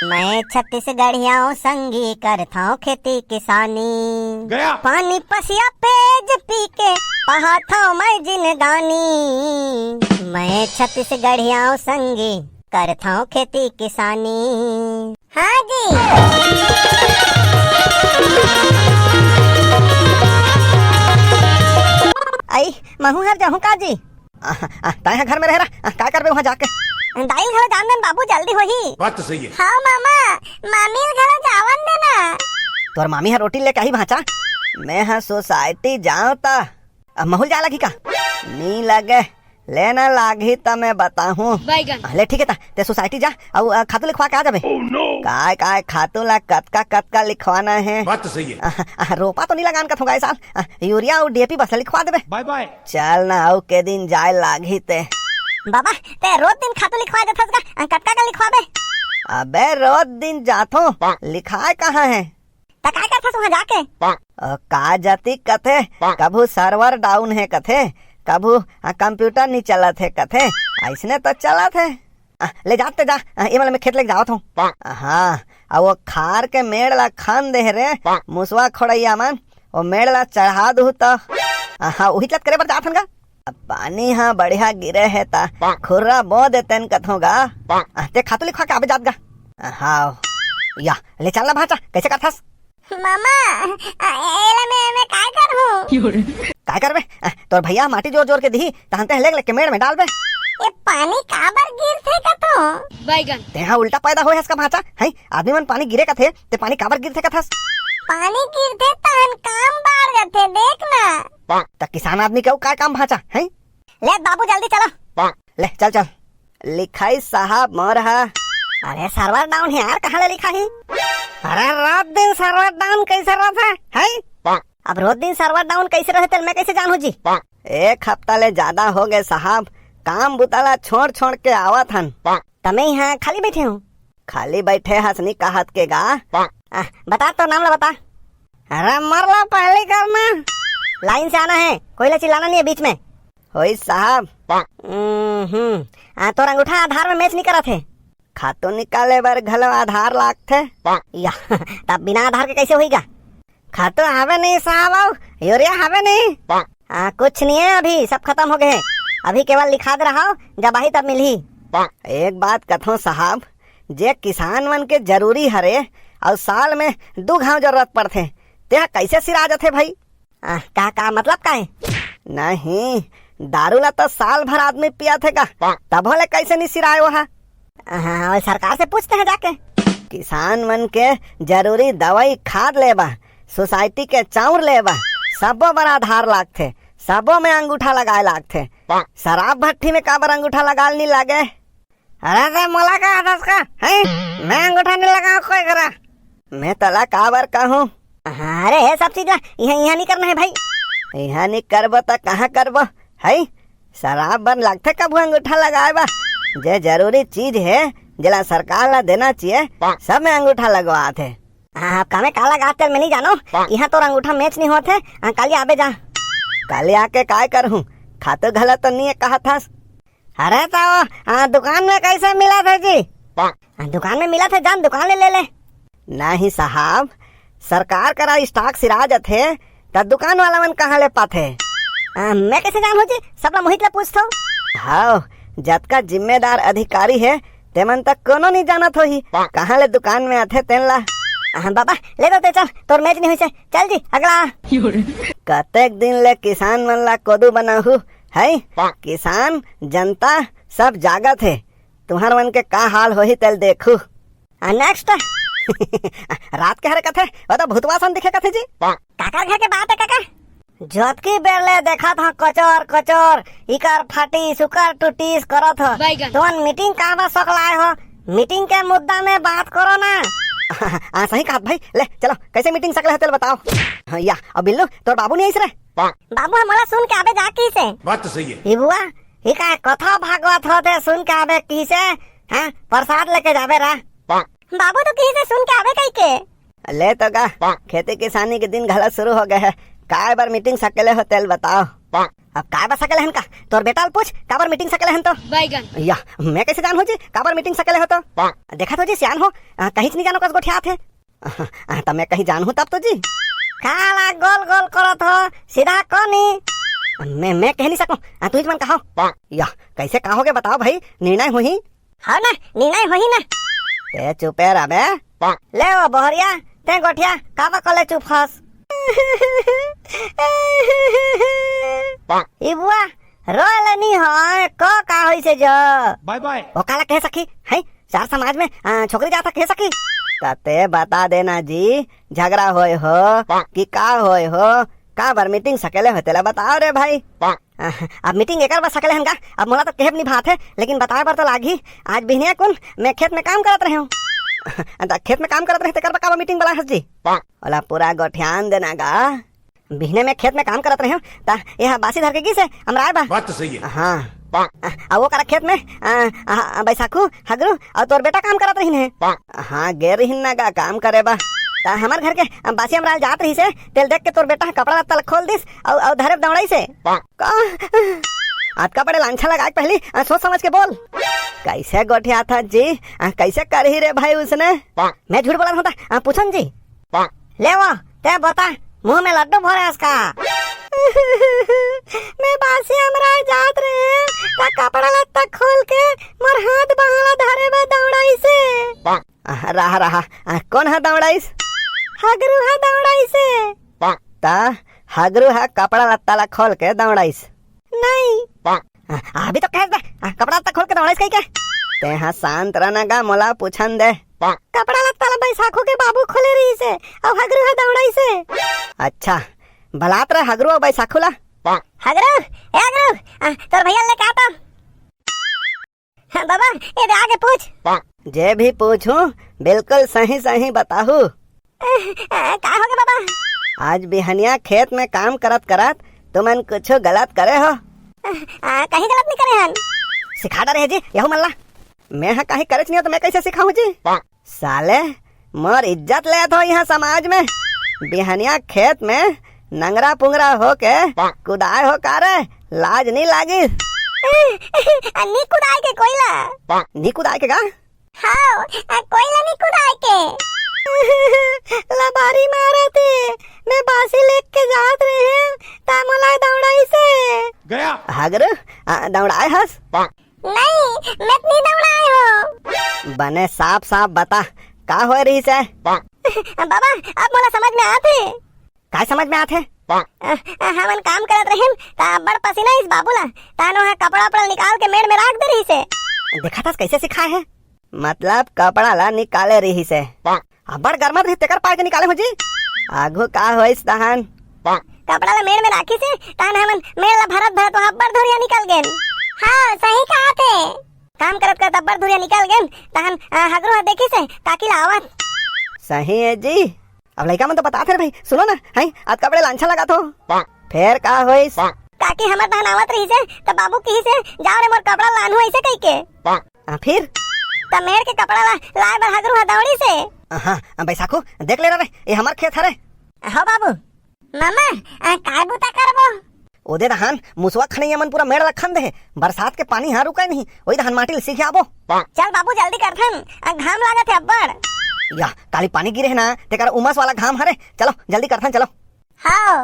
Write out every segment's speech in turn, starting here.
मैं छत्तीसगढ़ियाओं संगी करता हूँ खेती किसानी। गया पानी पसिया पेज पी के पहा था मैं जिंदगानी। मैं छत्तीसगढ़ियाओं संगी करता हूँ खेती किसानी। हाँ जी। आई महू हर जाहूँ का जी। ताया घर में रह रहा क्या कर वहाँ जाके दाई घर जान देन बाबू जल्दी होही। बात तो सही है। हाँ मामा मामी घर जावन देना। तोर मामी है रोटी लेके आई भाचा। मैं हाँ सोसाइटी जाऊँ ता महूल जा लगी का नहीं लगे लेना लागी ता मैं बताऊँ। ले ठीक है ता ते सोसाइटी जा और खातू लिखवा के आ जाबे। काय काय खातू ला कतका लिखवाना है। बात तो सही है। रोपा तो नहीं लगान का थोड़ा साल यूरिया और डीएपी बस लिखवा देबे। Bye bye. चल ना आओ के दिन जाए लागी ते बाबा ते रोज दिन खातू लिखवा देथस का कतका का लिखवाबे। अबे रोज दिन जाथो लिखाए कहाँ है ता काय करथस वहाँ जाके। का जाती कथे कभू सर्वर डाउन है कथे कभू कंप्यूटर नहीं चला थे कथे ऐसने तो चला थे। ले जाते जा ये वाले में खेत लेके जावत हूँ। हाँ और वो खार के मेड़ ला खान दे रे मुसवा खोड़ैया मन वो मेड़ ला चढ़ा दू तो हाँ वही चत करे पर जात हन। पानी हाँ बढ़िया गिरे है ता खुर्रा बो देते कथोगा ते खातू लिखवा के आबे जात गा। हाँ या ले चलना भाचा कैसे करथस। मामा एला मैं काय करूं। काय करबे तोर भैया माटी जोर जोर के दी तहनते लेग के मेड़ में डालबे। ये पानी काबर गिरथे कतो बैगन ते हाँ उल्टा पैदा होए इसका भाचा है आदमी मन पानी गिरे कथे ते पानी काबर गिरथे कथस। पानी गिरथे तहन काम बाढ़ जाथे देखना। त किसान आदमी के का काम भाचा है। ले बाबू जल्दी चलो। ले चल चल लिखाई साहब मोर है। अरे सर्वर डाउन है यार कहाँ ले लिखा है। अरे रात दिन सर्वर डाउन कैसे रहता है। अब रोज दिन सर्वर डाउन कैसे रहते मैं कैसे जानू जी। एक हफ्ता ले ज्यादा हो गए साहब काम बुताला छोड़ छोड़ के आवत हन। तमे यहाँ खाली बैठे हूँ। खाली बैठे हंसनी कहत के गा बता तो नाम ला बता। अरे मरला पहले करना लाइन से आना है कोई ला चिल्लाना नहीं है बीच में। होई साहब तो अंगूठा आधार में मैच नहीं करा थे। खातू निकाले बर घलो आधार लागथे या तब बिना आधार के कैसे होईगा। खातू हवे नहीं साहब यूरिया हवे नहीं। कुछ नहीं है अभी सब खत्म हो गए अभी केवल लिखा दे रहा जब आई तब मिली। एक बात कथो साहब जे किसान मन के जरूरी हरे और साल में 2 घाव जरूरत पड़थे ते कैसे सिरा जाथे भाई। का मतलब का है। नहीं दारू ला तो साल भर आदमी पिया थे का तब ले कैसे नहीं सिराए वहा। और सरकार से पूछते हैं जाके। किसान मन के जरूरी दवाई खाद लेबा सोसाइटी के चाउर लेबा सबो बड़ा आधार लागथे सबो में अंगूठा लगाए लागथे। शराब भट्टी में काबर अंगूठा लगाल नहीं लागे। अरे मोला का आदस का है मैं अंगूठा नहीं लगाऊं कोई करा मैं तला काबर कहूँ। अरे ये सब चीज यहाँ नहीं करना है भाई। यहाँ नहीं करबो तो कहाँ करबो है। शराब बन लगथे कब अंगूठा लगाए बा जे जरूरी चीज है जला सरकार ला देना चाहिए सब में अंगूठा लगवा थे। कामे काला गाते मैं नहीं जानो यहाँ तो अंगूठा मैच नहीं होते। काली आबे जा काली आके काय करूँ खातो गलत तो नहीं है कहा था। अरे तो दुकान में कैसे मिला था जी। दुकान में मिला था जान दुकान ले। नहीं साहब सरकार करा स्टॉक सिरा जाथे तब दुकान वाला मन कहाँ ले पाथे। मैं कैसे जानू जी सब ला मोहित ला पूछथो। हाँ जतका जिम्मेदार अधिकारी है तेमन तक कोनो नहीं जानत होही कहाँ ले दुकान में आथे तेन ला। बाबा ले दो ते चल तोर मैच नहीं हुई चल जी अगला। कतेक दिन ले किसान मन ला कोदू बनाहू है किसान जनता सब जागत है तुम्हार मन के का हाल होही तेल देखू। नेक्स्ट रात के हरे कथे वो तो भूतवासन दिखे कथे जी। काका घर के बात है काका जोतकी बेरले देखा था कचर कचर इकर फाटी सुकर टूटीस करो था तुम मीटिंग का शौक लाए हो मीटिंग के मुद्दा में बात करो ना। सही कहा भाई ले चलो कैसे मीटिंग सकले है बताओ। या अब बिल्लू तोर बाबू नहीं आइस रे। बाबू हमारा सुन के आबे जाकी से। बात तो सही है। बुआ ही का कथा भागवत होते सुन के आबे की से हां प्रसाद लेके जाबे रा। बाबू तो की से सुन के आबे कई के ले तो गा खेती किसानी के दिन घला शुरू हो गए है काय बार मीटिंग सकले हो तेल बताओ। अब काय बा सकले हन का तोर बेटा ल पूछ काबर मीटिंग सकले हन तो या मैं कैसे जान हो जी काबर मीटिंग सकले हो तो देखा तो जी सियान हो कहीं नहीं जानो कस गोठिया थे तब मैं कहीं जान हूं तब तो जी काला गोल गोल करत हो सीधा कोनी मैं कह नहीं सकूं तू मन कहो या कैसे कहोगे बताओ भाई निर्णय हुई हाँ ना निर्णय हुई ना ते चुपे रबे ले ओ बहरिया ते गोठिया काबा कले चुप फस इबुआ रोले नहीं हो को का होई से जो बाय बाय ओ काला कह सकी है चार समाज में छोकरी जाता कह सकी तते बता देना जी झगड़ा होए हो कि का होए हो का बार मीटिंग सकेले होते ला बताओ रे भाई अब मीटिंग एकर बार सकले हनका अब मोला तो कहब नहीं भात है लेकिन बताए बार तो लागी आज बिहनिया कुन मैं खेत में काम करत रहे हूँ खेत में काम करत रहे तेकर का मीटिंग बला हस जी ओला पूरा गोठ्यान देना गा बिहने में खेत में काम करत रहे हूँ ता यह बासी धर के की से हमराय बा बात तो सही है। हाँ वो करा खेत में बैसाखू हगरू और तोर बेटा काम करत रही है हाँ गे रही ना गा काम करे बा ता हमार घर के बासी हमरा जात रही से तेल देख के तोर बेटा कपड़ा लत्ता खोल दिस और धरे दौड़ाई से आज का बड़े लांछा लगा पहली सोच समझ के बोल कैसे गोठिया था जी कैसे कर ही रे भाई उसने मैं झूठ बोला होता पूछन जी ले वो ते बता मुंह में लड्डू भरे उसका मैं बासी हमरा जात रहे ता कपड़ा लत्ता खोल के मोर हाथ बहाला धरे में दौड़ाई से रहा रहा कौन है दौड़ाई हगरू है दौड़ाई से ता हगरू है कपड़ा लत्ता ला खोल के दौड़ाई नहीं अभी तो कह दे कपड़ा लत्ता खोल के दौड़ाई कहीं के ते हाँ शांत रहना गा मोला पूछन दे कपड़ा लत्ता ला बैसाखू के बाबू खोले रही से और हगरू है दौड़ाई से अच्छा भलात रहे हगरू और बैसाखू ला हगरू ए हगरू तोर भैया ले क्या तो बाबा ये आगे पूछ जे भी पूछूं बिल्कुल सही सही बताहू का हो गया बाबा आज बिहनिया खेत में काम करत करत तुमन कुछ गलत करे हो कहीं गलत नहीं करे हन सिखा रहे जी यहू मल्ला मैं हाँ कहीं करे नहीं तो मैं कैसे सिखाऊं जी साले मोर इज्जत ले तो यहाँ समाज में बिहनिया खेत में नंगरा पुंगरा हो के कुदाए हो कारे लाज नहीं लागी नी कुदाए के कोयला नी कुदाए के का हाँ कोयला नी कुदाए के लबारी मारे थे मैं बासी लेके जात रहे तामला दौड़ाई से गया हागर दौड़ाए हस नहीं मैं नहीं दौड़ाए हो बने साफ साफ बता का हो रही से बाबा अब मोला समझ में आते का समझ में आते हमन काम करत रहे ता बड़ पसीना इस बाबूला तानो है कपड़ा पड़ा निकाल के मेड़ में रख दे रही से देखा था कैसे सिखाए है मतलब कपड़ा ला निकाले रही से बड़ गर्मा रही तेकर पाए के निकाले हो जी आगू का होइस तहन कपड़ा ला मेड़ में राखी से तान हमन मेड़ ला भरत भरत वहां बड़ धुरिया निकल गेन हां सही कहा थे काम करत करत बड़ धुरिया निकल गेन तहन हगरू देखी से काकी ला आवत सही है जी अब लड़का मन तो बता थे भाई सुनो ना है आज कपड़े लांछा लगा तो फिर का होइस काकी हमर तहन आवत रही से त बाबू कही से जाओ रे मोर कपड़ा लान हो ऐसे कह के फिर त मेड़ के कपड़ा ला लाए बर हगरू दौड़ी से हां बैसाखू देख ले रे ये हमर खेत हरे हो बाबू मामा काय बुता करबो ओदे दहन मुसवा खणैया मन पूरा मेड़ रखन दे बरसात के पानी हां रुकाय नहीं ओई दहन माटी सीखे आबो चल बाबू जल्दी करथन घाम लागत है अब्बड़ या काली पानी गिरे है ना तेकर उमस वाला घाम हरे चलो जल्दी करथन चलो हां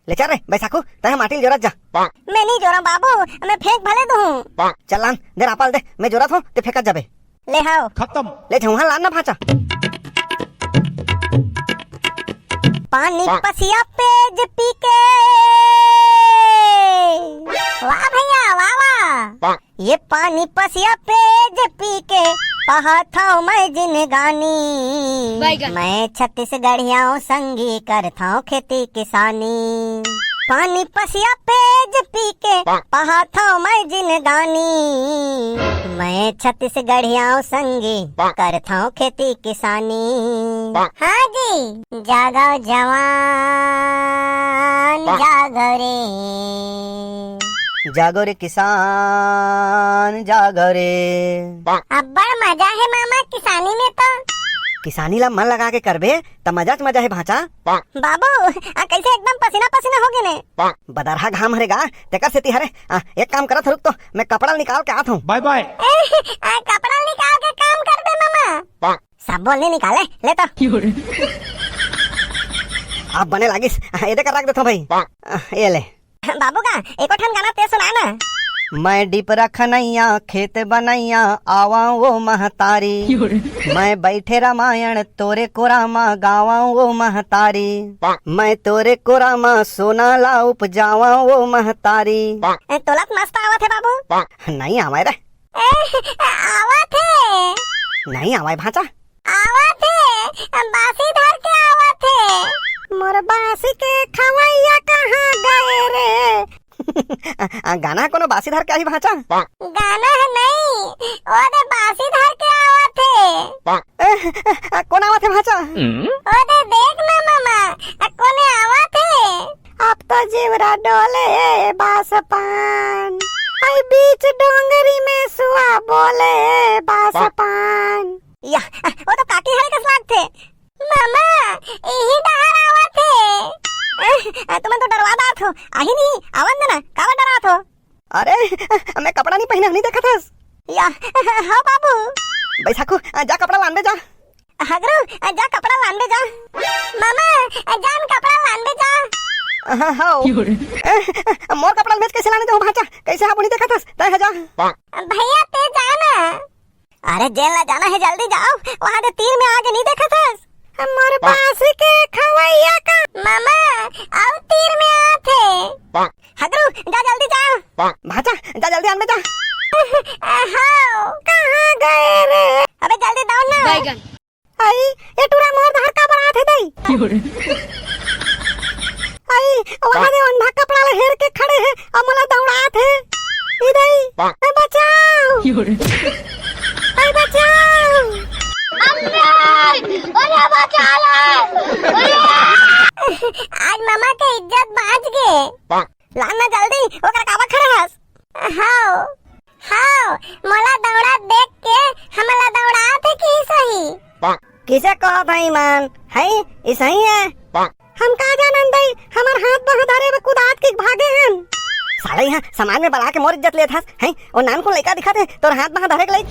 ले चल रे बैसाखू तहे माटी जोरत जा मैं नहीं जोरा बाबू मैं फेंक भले दूं चल लान दे रापल दे मैं जोरत हूं ते फेंकत जाबे ले हाओ खत्म ले जौहा लान ना भाचा पानी पसिया पेज पी के वाह भैया वाह वाह ये पानी पसिया पेज पी के पहाथा मैं जिनगानी मैं छत्तीसगढ़ियाओं संगी करता हूँ खेती किसानी पानी पसिया पेज पी के पहाथा मैं जिनगानी मैं छत्तीसगढ़ियाओं संगी करता हूँ खेती किसानी हाँ जी जागो जवान जागो रे जागो रे किसान जागो रे अब बड़ा मजा है मामा किसानी में तो किसानी ला मन लगा के करबे त मजा है भाचा। बाबू कैसे एकदम पसीना पसीना हो गए ने। बदरहा घाम हरेगा तेकर सेती हरे। एक काम करत रुक तो मैं कपड़ा निकाल के आत हूँ। Bye bye. कपड़ा निकाल के काम कर दे मामा। सब बोलने निकाले ले तो। आप बने लागिस ये देकर रख देता हूँ भाई। ये ले बाबू का एक ठन गाना ते सुना ना। मैं डिप रखनैया खेत बनैया आवा वो महतारी, मैं बैठे रामायण तोरे कोरामा गावा वो महतारी, मैं तोरे कोरामा सोना ला उपजावा वो महतारी। तोलत मस्त आवत है बाबू। नहीं आवाए रे। आवत है। नहीं आवाए भाचा। आवत है बासी धर के आवत है। मोर बासी के खवैया कहाँ गए रे। गाना कोनो बासी धर के आई भाचा। गाना है नहीं ओदे बासी धर के आवत है। कौन आवत है भाचा। ओदे देख ना मामा कोने आवत है। अब तो जीवरा डोले बास पान आई बीच डोंगरी में सुआ बोले बास पान। या वो तो काकी हरे कस लागथे मामा यही डहर आवत है। तुम्हें तो डरवा दात हो आही नहीं आवन देना कावा डरात हो। अरे मैं कपड़ा नहीं पहना नहीं देखा था। या हाँ बाबू। बैसाखू जा कपड़ा लान दे जा। हगरू जा कपड़ा लान दे जा। मामा जान कपड़ा लान दे जा। हाँ मोर कपड़ा बेच कैसे लाने जाऊँ भाचा। कैसे आप नहीं देखा था तय जा। भैया ते जाना। अरे जेल ना जाना है जल्दी जाओ वहाँ से तीर में आगे नहीं देखा था। हमारे बासी के खवैया का मामा अब तीर में आते। हगरू जा जल्दी जा। भाचा जा जल्दी आने जा। हाँ कहाँ गए रे। अबे जल्दी दौड़ ना। बैगन आई ये टूरा मोर धार का बरात है दई। आई वहाँ से अंधा कपड़ा ले हेर के खड़े हैं अब मला दौड़ात है इधर। बचाओ आई बचाओ। आज मामा के इज्जत बाज गए। लाना जल्दी ओकर कावा खड़े हस। हाओ हाओ मोला दौड़ा देख के हमला दौड़ा थे की सही। किसे कहा था ईमान है ई सही है। हम का जानन दई हमर हाथ बह धरे में कुदात के भागे हैं। साले यहाँ सामान में बढ़ा के मोर इज्जत लेत हस हैं और नान को लइका दिखा दे तोर हाथ बहा धरे के लई।